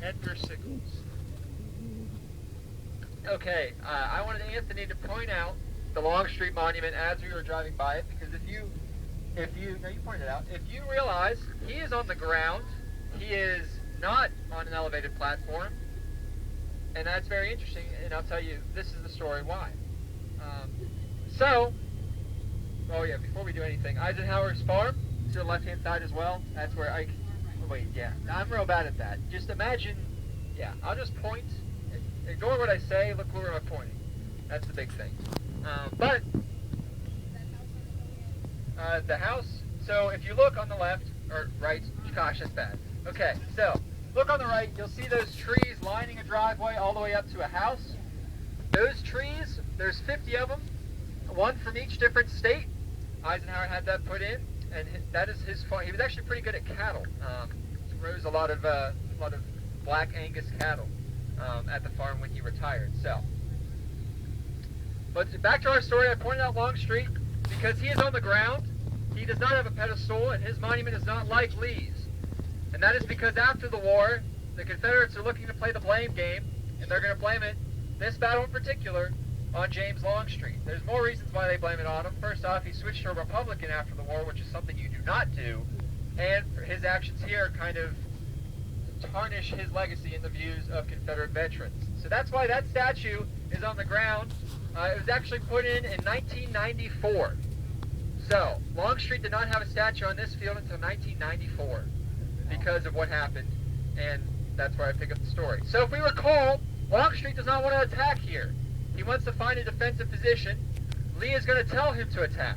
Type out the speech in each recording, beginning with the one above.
Edgar Sickles. Okay, I wanted Anthony to point out the Longstreet Monument as we were driving by it, because no, you pointed it out. If you realize he is on the ground, he is not on an elevated platform, and that's very interesting, and I'll tell you, this is the story why. Oh yeah, before we do anything, Eisenhower's farm to the left-hand side as well. That's where I'm real bad at that. Just imagine, I'll just point. Ignore what I say, look where I'm pointing. That's the big thing. But the house, so if you look on the left, or right, gosh, that's bad. Okay, so look on the right, you'll see those trees lining a driveway all the way up to a house. Those trees, there's 50 of them, one from each different state. Eisenhower had that put in, and that is his farm. He was actually pretty good at cattle. He rose a lot of black Angus cattle at the farm when he retired. But back to our story, I pointed out Longstreet because he is on the ground. He does not have a pedestal, and his monument is not like Lee's. And that is because after the war, the Confederates are looking to play the blame game, and they're going to blame it, this battle in particular, on James Longstreet. There's more reasons why they blame it on him. First off, he switched to a Republican after the war, which is something you do not do, and his actions here kind of tarnish his legacy in the views of Confederate veterans. So that's why that statue is on the ground. It was actually put in 1994. So, Longstreet did not have a statue on this field until 1994 because of what happened, and that's where I pick up the story. So if we recall, Longstreet does not want to attack here. He wants to find a defensive position. Lee is going to tell him to attack.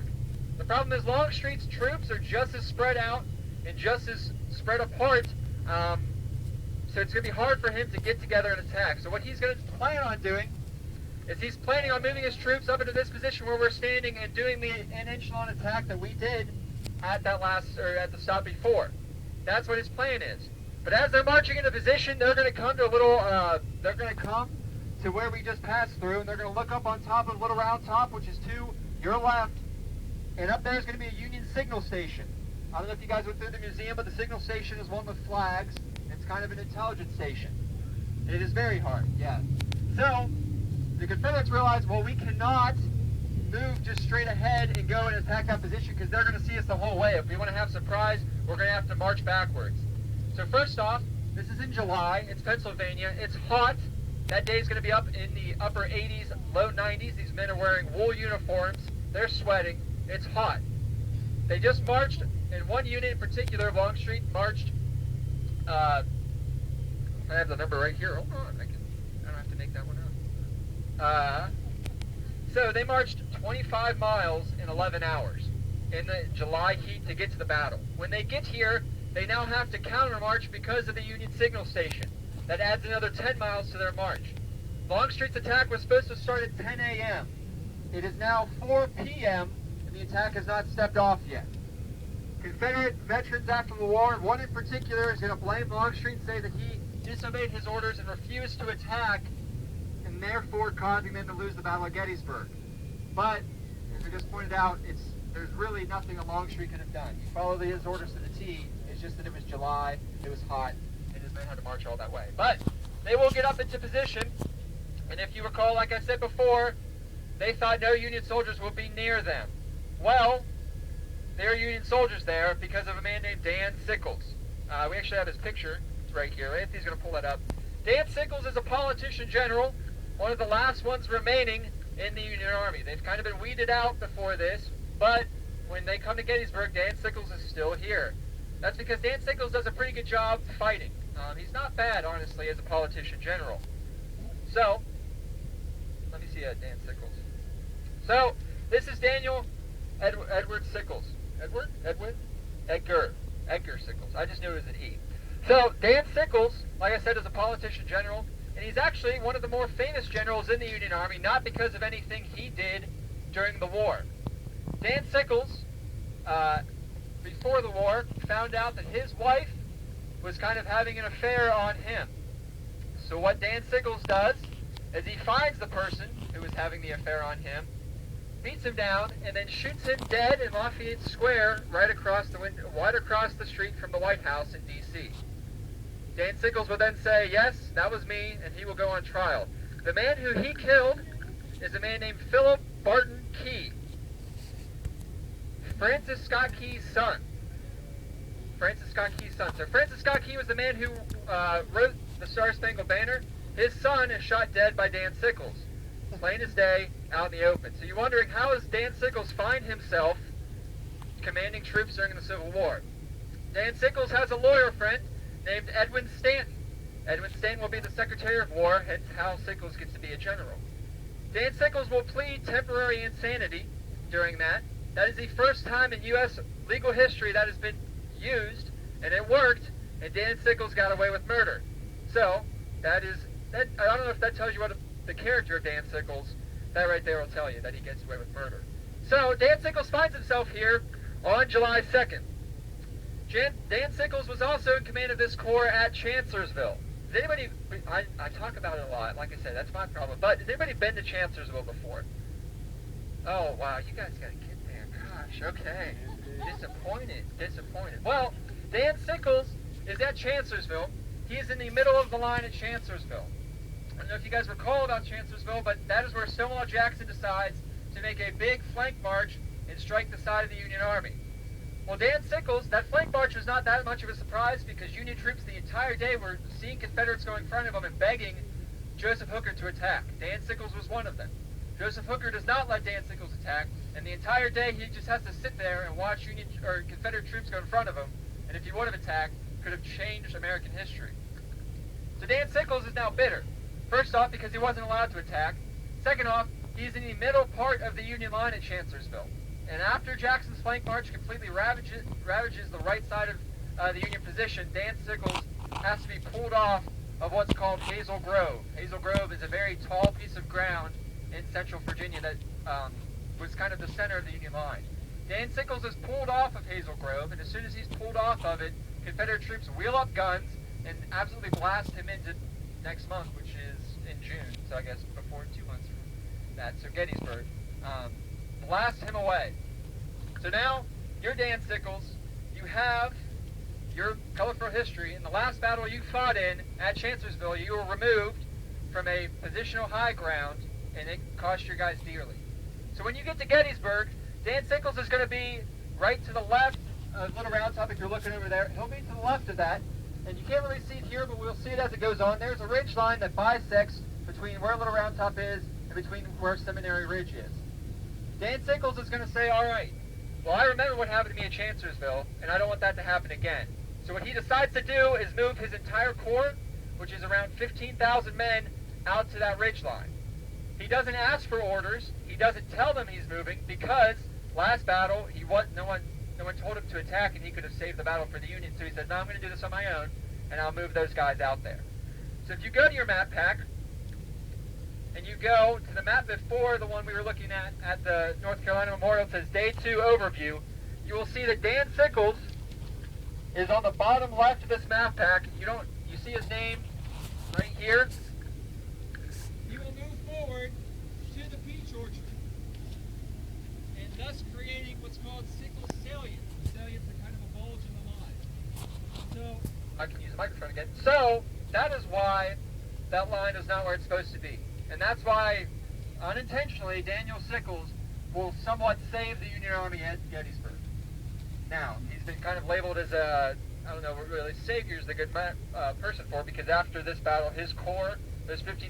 The problem is Longstreet's troops are just as spread out and just as spread apart, so it's going to be hard for him to get together and attack. So what he's going to plan on doing is he's planning on moving his troops up into this position where we're standing and doing the echelon attack that we did at the stop before. That's what his plan is. But as they're marching into position, they're going to come to where we just passed through, and they're going to look up on top of Little Round Top, which is to your left, and up there is going to be a Union signal station. I don't know if you guys went through the museum, but the signal station is one with flags. It's kind of an intelligence station. It is very hard, yeah. So, the Confederates realized, well, we cannot move just straight ahead and go and attack that position because they're going to see us the whole way. If we want to have surprise, we're going to have to march backwards. So first off, this is in July. It's Pennsylvania. It's hot. That day is going to be up in the upper 80s, low 90s. These men are wearing wool uniforms. They're sweating. It's hot. They just marched, and one unit in particular, Longstreet, marched. I have the number right here. Hold on. I don't have to make that one up. So they marched 25 miles in 11 hours in the July heat to get to the battle. When they get here, they now have to countermarch because of the Union signal station. That adds another 10 miles to their march. Longstreet's attack was supposed to start at 10 a.m. It is now 4 p.m., and the attack has not stepped off yet. Confederate veterans after the war, and one in particular, is going to blame Longstreet and say that he disobeyed his orders and refused to attack, and therefore causing them to lose the Battle of Gettysburg. But, as I just pointed out, there's really nothing a Longstreet could have done. You follow his orders to the T. It's just that it was July, it was hot, and his men had to march all that way. But they will get up into position, and if you recall, like I said before, they thought no Union soldiers would be near them. Well, there are Union soldiers there because of a man named Dan Sickles. We actually have his picture. It's right here. Anthony's going to pull that up. Dan Sickles is a politician general, one of the last ones remaining in the Union Army. They've kind of been weeded out before this, but when they come to Gettysburg, Dan Sickles is still here. That's because Dan Sickles does a pretty good job fighting. He's not bad, honestly, as a politician general. So, let me see Dan Sickles. So, this is Daniel Edward Sickles. Edgar Sickles. I just knew it was an E. So, Dan Sickles, like I said, is a politician general, and he's actually one of the more famous generals in the Union Army, not because of anything he did during the war. Dan Sickles, before the war, found out that his wife was kind of having an affair on him. So what Dan Sickles does is he finds the person who was having the affair on him, beats him down, and then shoots him dead in Lafayette Square right across the street from the White House in D.C. Dan Sickles will then say, yes, that was me, and he will go on trial. The man who he killed is a man named Philip Barton Key. Francis Scott Key's son. Francis Scott Key's son. So Francis Scott Key was the man who wrote the Star-Spangled Banner. His son is shot dead by Dan Sickles. Plain as day, out in the open. So you're wondering, how does Dan Sickles find himself commanding troops during the Civil War? Dan Sickles has a lawyer friend named Edwin Stanton. Edwin Stanton will be the Secretary of War, and how Sickles gets to be a general. Dan Sickles will plead temporary insanity during that. That is the first time in U.S. legal history that has been used, and it worked, and Dan Sickles got away with murder. So, that I don't know if that tells you what the character of Dan Sickles, that right there will tell you that he gets away with murder. So, Dan Sickles finds himself here on July 2nd. Dan Sickles was also in command of this corps at Chancellorsville. Has anybody, I talk about it a lot, like I said, that's my problem, but has anybody been to Chancellorsville before? Oh, wow, you guys got to get there. Gosh, okay. Disappointed. Well, Dan Sickles is at Chancellorsville. He is in the middle of the line at Chancellorsville. I don't know if you guys recall about Chancellorsville, but that is where Stonewall Jackson decides to make a big flank march and strike the side of the Union Army. Well, Dan Sickles, that flank march was not that much of a surprise because Union troops the entire day were seeing Confederates going in front of them and begging Joseph Hooker to attack. Dan Sickles was one of them. Joseph Hooker does not let Dan Sickles attack, and the entire day he just has to sit there and watch Confederate troops go in front of him, and if he would have attacked, could have changed American history. So Dan Sickles is now bitter. First off, because he wasn't allowed to attack. Second off, he's in the middle part of the Union line at Chancellorsville. And after Jackson's flank march completely ravages the right side of the Union position, Dan Sickles has to be pulled off of what's called Hazel Grove. Hazel Grove is a very tall piece of ground in central Virginia that was kind of the center of the Union line. Dan Sickles is pulled off of Hazel Grove, and as soon as he's pulled off of it, Confederate troops wheel up guns and absolutely blast him into next month, which is in June, so I guess before 2 months from that, so Gettysburg. Blast him away. So now, you're Dan Sickles, you have your colorful history. In the last battle you fought in at Chancellorsville, you were removed from a positional high ground, and it cost your guys dearly. So when you get to Gettysburg, Dan Sickles is going to be right to the left of Little Round Top. If you're looking over there, he'll be to the left of that, and you can't really see it here, but we'll see it as it goes on. There's a ridge line that bisects between where Little Round Top is and between where Seminary Ridge is. Dan Sickles is going to say, all right, well, I remember what happened to me at Chancellorsville, and I don't want that to happen again. So what he decides to do is move his entire corps, which is around 15,000 men, out to that ridge line. He doesn't ask for orders. He doesn't tell them he's moving because last battle, no one told him to attack, and he could have saved the battle for the Union. So he said, no, I'm going to do this on my own, and I'll move those guys out there. So if you go to your map pack, and you go to the map before the one we were looking at the North Carolina Memorial, it says Day 2 Overview, you will see that Dan Sickles is on the bottom left of this map pack. You see his name right here? You will move forward to the peach orchard, and thus creating what's called Sickles salient. Salients are kind of a bulge in the line. So I can use the microphone again. So that is why that line is not where it's supposed to be. And that's why, unintentionally, Daniel Sickles will somewhat save the Union Army at Gettysburg. Now, he's been kind of labeled as a, I don't know, really, savior's the good person for, because after this battle, his corps, those 15